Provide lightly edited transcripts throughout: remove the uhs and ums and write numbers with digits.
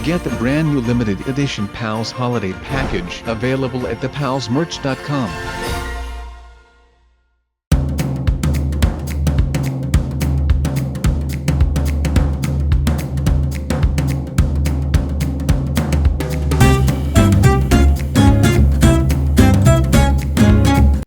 get the brand new limited edition Pals holiday package available at thepalsmerch.com.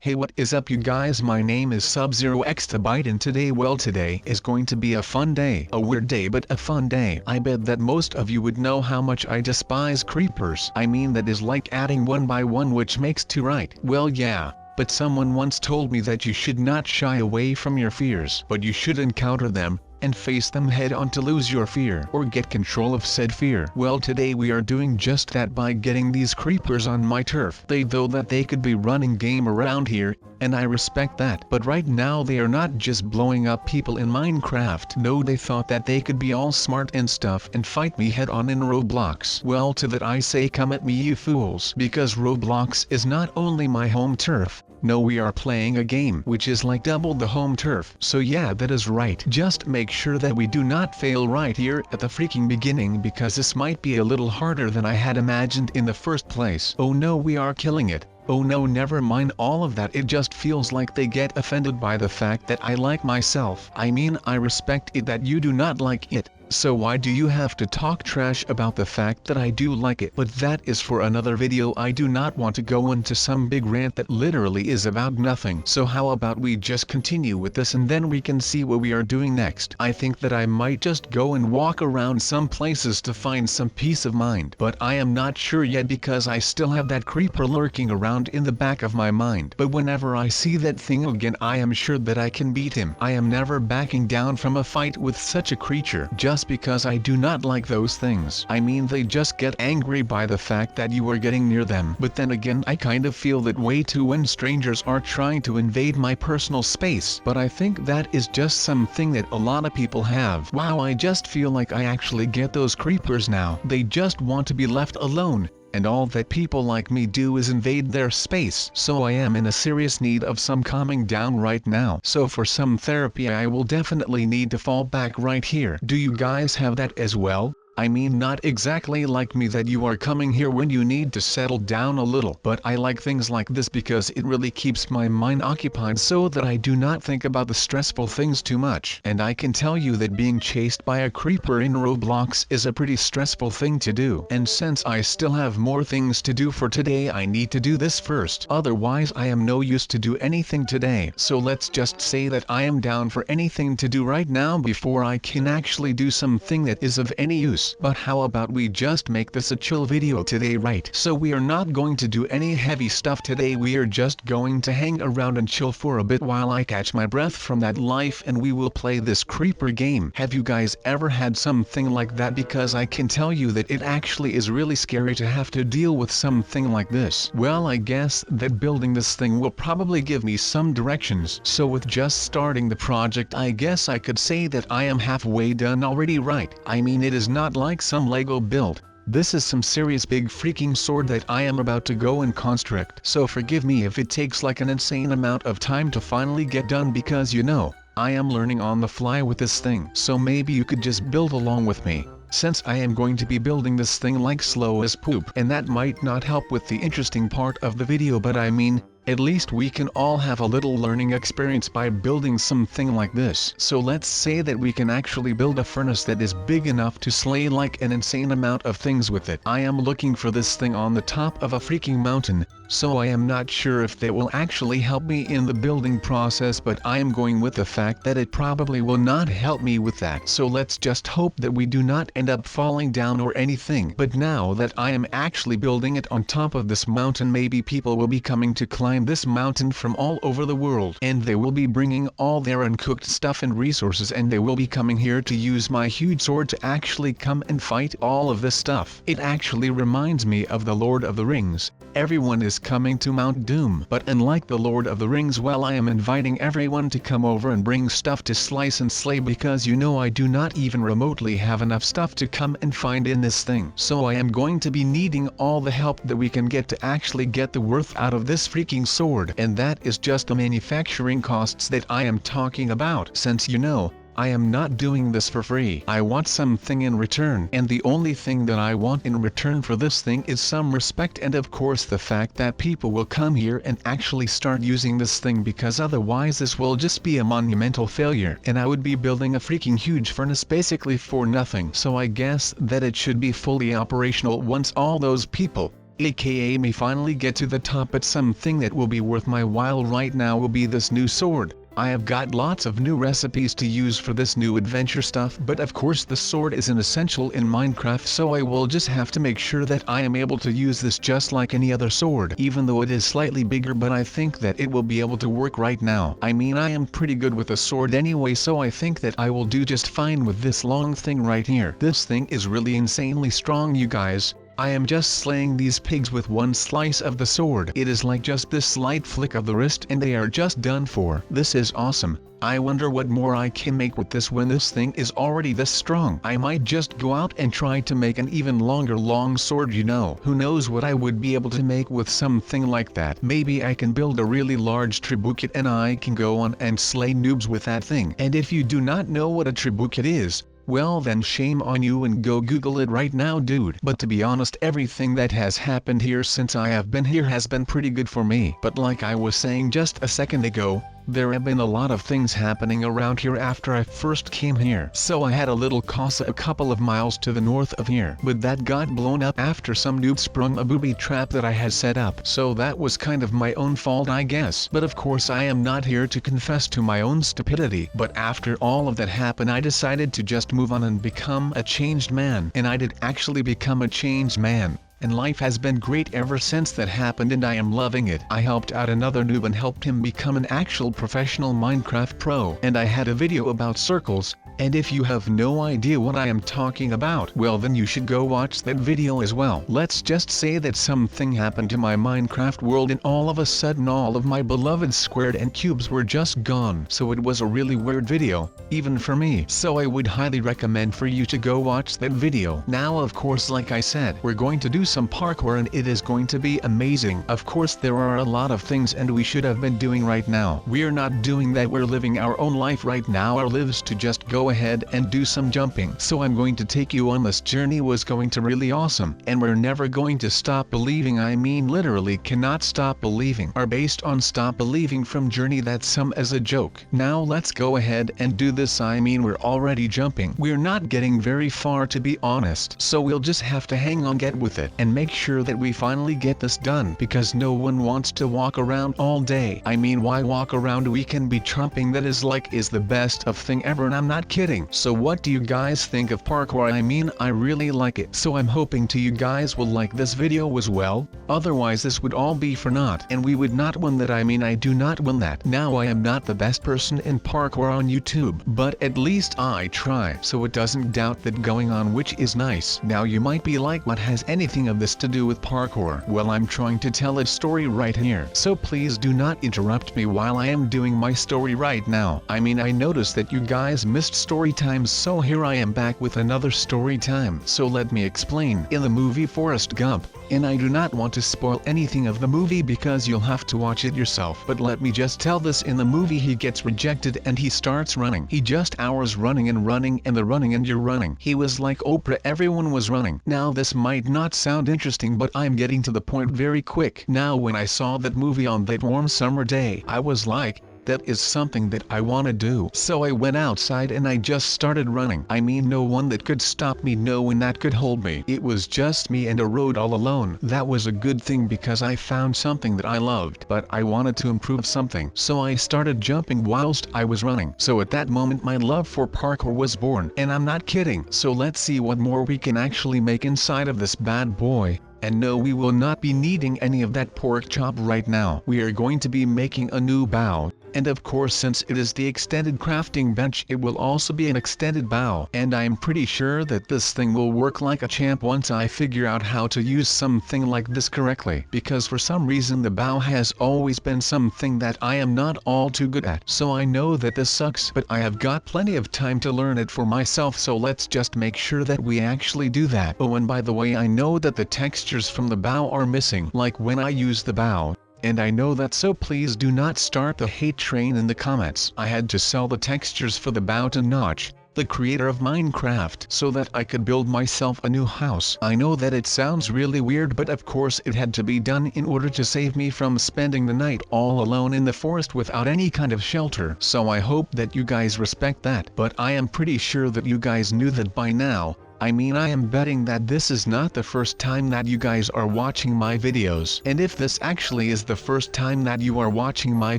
Hey, what is up you guys, my name is Sub0xTbyte and today is going to be a fun day. A weird day but a fun day. I bet that most of you would know how much I despise creepers. I mean, that is like adding 1 by 1 which makes 2, right? Well, yeah. But someone once told me that you should not shy away from your fears, but you should encounter them and face them head on to lose your fear or get control of said fear. Well, today we are doing just that by getting these creepers on my turf. They could be running game around here, and I respect that. But right now they are not just blowing up people in Minecraft. No, they thought that they could be all smart and stuff and fight me head on in Roblox. Well, to that I say, come at me you fools, because Roblox is not only my home turf. No, we are playing a game which is like double the home turf. So yeah, that is right. Just make sure that we do not fail right here at the freaking beginning, because this might be a little harder than I had imagined in the first place. Oh no, we are killing it. Oh no, never mind all of that. It just feels like they get offended by the fact that I like myself. I mean, I respect it that you do not like it. So why do you have to talk trash about the fact that I do like it? But that is for another video. I do not want to go into some big rant that literally is about nothing. So how about we just continue with this and then we can see what we are doing next. I think that I might just go and walk around some places to find some peace of mind. But I am not sure yet, because I still have that creeper lurking around in the back of my mind. But whenever I see that thing again, I am sure that I can beat him. I am never backing down from a fight with such a creature, just because I do not like those things. I mean, they just get angry by the fact that you are getting near them. But then again, I kind of feel that way too when strangers are trying to invade my personal space. But I think that is just something that a lot of people have. Wow, I just feel like I actually get those creepers now. They just want to be left alone. And all that people like me do is invade their space. So I am in a serious need of some calming down right now. So for some therapy I will definitely need to fall back right here. Do you guys have that as well? I mean, not exactly like me that you are coming here when you need to settle down a little, but I like things like this because it really keeps my mind occupied so that I do not think about the stressful things too much. And I can tell you that being chased by a creeper in Roblox is a pretty stressful thing to do. And since I still have more things to do for today, I need to do this first. Otherwise I am no use to do anything today. So let's just say that I am down for anything to do right now before I can actually do something that is of any use. But how about we just make this a chill video today, right? So we are not going to do any heavy stuff today. We are just going to hang around and chill for a bit while I catch my breath from that life, and we will play this creeper game. Have you guys ever had something like that? Because I can tell you that it actually is really scary to have to deal with something like this. Well, I guess that building this thing will probably give me some directions. So with just starting the project, I guess I could say that I am halfway done already, right? I mean, it is not like some Lego build. This is some serious big freaking sword that I am about to go and construct. So forgive me if it takes like an insane amount of time to finally get done, because you know, I am learning on the fly with this thing. So maybe you could just build along with me, since I am going to be building this thing like slow as poop. And that might not help with the interesting part of the video, but I mean, at least we can all have a little learning experience by building something like this. So let's say that we can actually build a furnace that is big enough to slay like an insane amount of things with it. I am looking for this thing on the top of a freaking mountain, so I am not sure if that will actually help me in the building process, but I am going with the fact that it probably will not help me with that. So let's just hope that we do not end up falling down or anything. But now that I am actually building it on top of this mountain, maybe people will be coming to climb this mountain from all over the world, and they will be bringing all their uncooked stuff and resources, and they will be coming here to use my huge sword to actually come and fight all of this stuff. It actually reminds me of the Lord of the Rings. Everyone is coming to Mount Doom, but unlike the Lord of the Rings, well, I am inviting everyone to come over and bring stuff to slice and slay, because you know I do not even remotely have enough stuff to come and find in this thing. So I am going to be needing all the help that we can get to actually get the worth out of this freaking sword, and that is just the manufacturing costs that I am talking about, since you know, I am not doing this for free. I want something in return, and the only thing that I want in return for this thing is some respect, and of course the fact that people will come here and actually start using this thing, because otherwise this will just be a monumental failure and I would be building a freaking huge furnace basically for nothing. So I guess that it should be fully operational once all those people, aka me, finally get to the top. But something that will be worth my while right now will be this new sword. I have got lots of new recipes to use for this new adventure stuff, but of course the sword is an essential in Minecraft, so I will just have to make sure that I am able to use this just like any other sword, even though it is slightly bigger, but I think that it will be able to work right now. I mean, I am pretty good with a sword anyway, so I think that I will do just fine with this long thing right here. This thing is really insanely strong, you guys. I am just slaying these pigs with one slice of the sword. It is like just this slight flick of the wrist and they are just done for. This is awesome. I wonder what more I can make with this when this thing is already this strong. I might just go out and try to make an even longer long sword, you know. Who knows what I would be able to make with something like that. Maybe I can build a really large trebuchet and I can go on and slay noobs with that thing. And if you do not know what a trebuchet is, well then shame on you and go Google it right now, dude. But to be honest, everything that has happened here since I have been here has been pretty good for me. But like I was saying just a second ago, there have been a lot of things happening around here after I first came here. So I had a little casa a couple of miles to the north of here, but that got blown up after some noob sprung a booby trap that I had set up. So that was kind of my own fault, I guess. But of course I am not here to confess to my own stupidity. But after all of that happened, I decided to just move on and become a changed man. And I did actually become a changed man. And life has been great ever since that happened, and I am loving it. I helped out another noob and helped him become an actual professional Minecraft pro. And I had a video about circles, and if you have no idea what I am talking about, well then you should go watch that video as well. Let's just say that something happened to my Minecraft world and all of a sudden all of my beloved squared and cubes were just gone. So it was a really weird video, even for me. So I would highly recommend for you to go watch that video. Now of course, like I said, we're going to do some parkour and it is going to be amazing. Of course there are a lot of things and we should have been doing right now. We're not doing that, we're living our own life right now. Our lives to just go ahead and do some jumping. So I'm going to take you on this journey. Was going to really awesome, and we're never going to stop believing. I mean literally cannot stop believing. Are based on stop believing from journey, that's some as a joke. Now let's go ahead and do this. I mean we're already jumping. We're not getting very far to be honest, so we'll just have to hang on, get with it, and make sure that we finally get this done, because no one wants to walk around all day. I mean, why walk around? We can be jumping. That is the best of thing ever, and I'm not kidding. So what do you guys think of parkour? I mean, I really like it. So I'm hoping to you guys will like this video as well. Otherwise this would all be for naught, and we would not win that. I mean, I do not win that. Now I am not the best person in parkour on YouTube, but at least I try, so it doesn't doubt that going on, which is nice. Now you might be like, what has anything of this to do with parkour? Well, I'm trying to tell a story right here, so please do not interrupt me while I am doing my story right now. I mean, I noticed that you guys missed story times, so here I am back with another story time. So let me explain. In the movie Forrest Gump, and I do not want to spoil anything of the movie because you'll have to watch it yourself, but let me just tell this. In the movie he gets rejected and he starts running. He just hours running and running and the running and you're running. He was like Oprah, everyone was running. Now this might not sound interesting, but I'm getting to the point very quick. Now when I saw that movie on that warm summer day, I was like, that is something that I want to do. So I went outside and I just started running. I mean, no one that could stop me, no one that could hold me. It was just me and a road all alone. That was a good thing because I found something that I loved, but I wanted to improve something. So I started jumping whilst I was running. So at that moment my love for parkour was born, and I'm not kidding. So let's see what more we can actually make inside of this bad boy. And no, we will not be needing any of that pork chop right now. We are going to be making a new bow. And of course, since it is the extended crafting bench, it will also be an extended bow. And I'm pretty sure that this thing will work like a champ once I figure out how to use something like this correctly. Because for some reason the bow has always been something that I am not all too good at. So I know that this sucks, but I have got plenty of time to learn it for myself. So let's just make sure that we actually do that. Oh, and by the way, I know that the textures from the bow are missing. Like when I use the bow, and I know that, so please do not start the hate train in the comments. I had to sell the textures for the Boughton Notch, the creator of Minecraft, so that I could build myself a new house. I know that it sounds really weird, but of course it had to be done in order to save me from spending the night all alone in the forest without any kind of shelter. So I hope that you guys respect that. But I am pretty sure that you guys knew that by now. I mean, I am betting that this is not the first time that you guys are watching my videos. And if this actually is the first time that you are watching my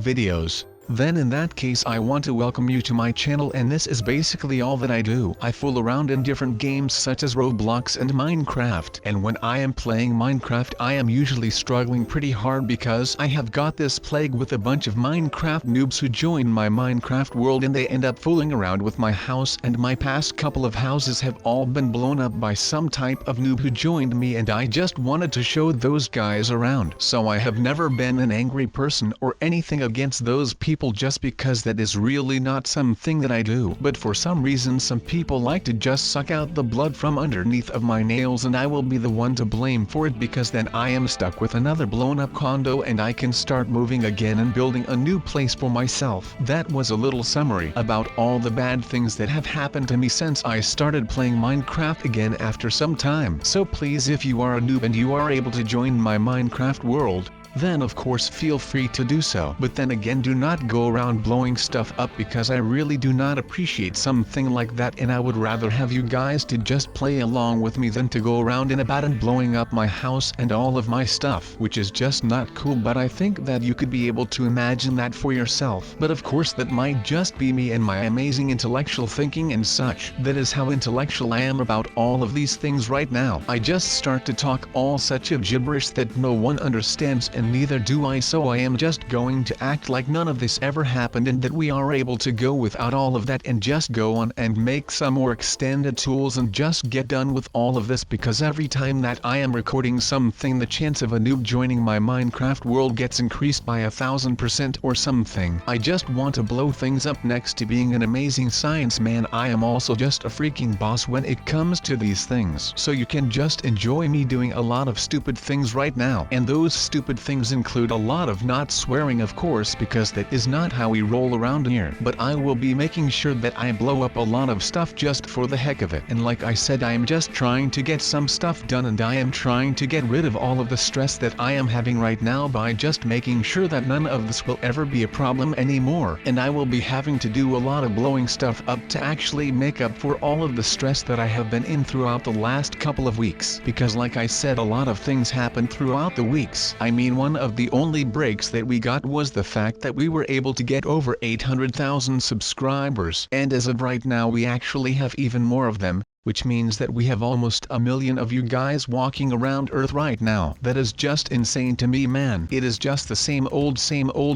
videos, then in that case I want to welcome you to my channel, and this is basically all that I do. I fool around in different games such as Roblox and Minecraft, and when I am playing Minecraft I am usually struggling pretty hard because I have got this plague with a bunch of Minecraft noobs who join my Minecraft world and they end up fooling around with my house, and my past couple of houses have all been blown up by some type of noob who joined me, and I just wanted to show those guys around. So I have never been an angry person or anything against those people, just because that is really not something that I do. But for some reason some people like to just suck out the blood from underneath of my nails, and I will be the one to blame for it, because then I am stuck with another blown up condo and I can start moving again and building a new place for myself. That was a little summary about all the bad things that have happened to me since I started playing Minecraft again after some time. So please, if you are a noob and you are able to join my Minecraft world, then of course feel free to do so. But then again, do not go around blowing stuff up, because I really do not appreciate something like that, and I would rather have you guys to just play along with me than to go around and about and blowing up my house and all of my stuff, which is just not cool. But I think that you could be able to imagine that for yourself. But of course that might just be me and my amazing intellectual thinking and such. That is how intellectual I am about all of these things right now. I just start to talk all such a gibberish that no one understands, and neither do I, so I am just going to act like none of this ever happened and that we are able to go without all of that and just go on and make some more extended tools and just get done with all of this, because every time that I am recording something the chance of a noob joining my Minecraft world gets increased by 1000% or something. I just want to blow things up. Next to being an amazing science man, I am also just a freaking boss when it comes to these things. So you can just enjoy me doing a lot of stupid things right now, and those stupid things include a lot of not swearing, of course, because that is not how we roll around here. But I will be making sure that I blow up a lot of stuff just for the heck of it. And like I said, I am just trying to get some stuff done, and I am trying to get rid of all of the stress that I am having right now by just making sure that none of this will ever be a problem anymore. And I will be having to do a lot of blowing stuff up to actually make up for all of the stress that I have been in throughout the last couple of weeks, because like I said, a lot of things happened throughout the weeks. I mean, one of the only breaks that we got was the fact that we were able to get over 800,000 subscribers, and as of right now we actually have even more of them, which means that we have almost 1 million of you guys walking around Earth right now. That is just insane to me, man. It is just the same old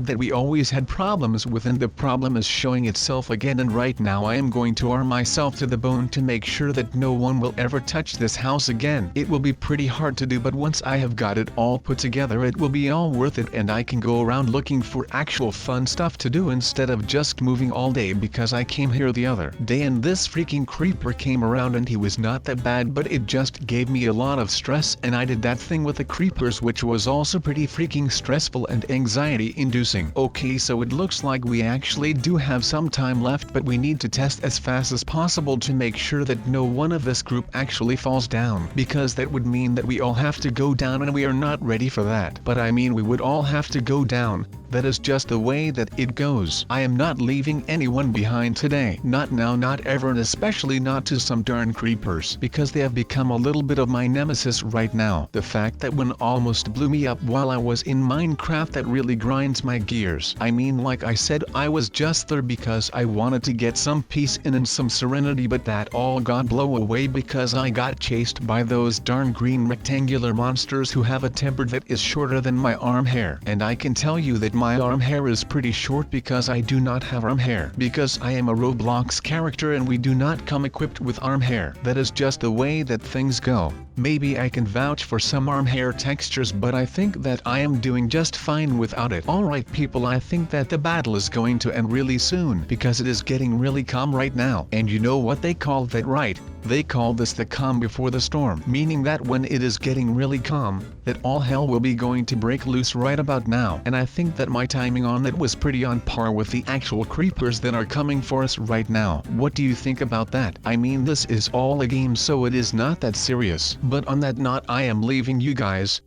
that we always had problems with, and the problem is showing itself again, and right now I am going to arm myself to the bone to make sure that no one will ever touch this house again. It will be pretty hard to do, but once I have got it all put together it will be all worth it, and I can go around looking for actual fun stuff to do instead of just moving all day, because I came here the other day and this freaking creeper came around, and he was not that bad, but it just gave me a lot of stress, and I did that thing with the creepers which was also pretty freaking stressful and anxiety inducing. Okay, so it looks like we actually do have some time left, but we need to test as fast as possible to make sure that no one of this group actually falls down, because that would mean that we all have to go down, and we are not ready for that. But I mean, we would all have to go down. That is just the way that it goes. I am not leaving anyone behind today. Not now, not ever, and especially not to some darn creepers, because they have become a little bit of my nemesis right now. The fact that one almost blew me up while I was in Minecraft, that really grinds my gears. I mean, like I said, I was just there because I wanted to get some peace and some serenity, but that all got blown away because I got chased by those darn green rectangular monsters who have a temper that is shorter than my arm hair. And I can tell you that my arm hair is pretty short because I do not have arm hair, because I am a Roblox character and we do not come equipped with arm hair. That is just the way that things go. Maybe I can vouch for some arm hair textures, but I think that I am doing just fine without it. Alright people, I think that the battle is going to end really soon, because it is getting really calm right now. And you know what they call that, right? They call this the calm before the storm, meaning that when it is getting really calm, that all hell will be going to break loose right about now. And I think that my timing on it was pretty on par with the actual creepers that are coming for us right now. What do you think about that? I mean, this is all a game, so it is not that serious. But on that note, I am leaving you guys.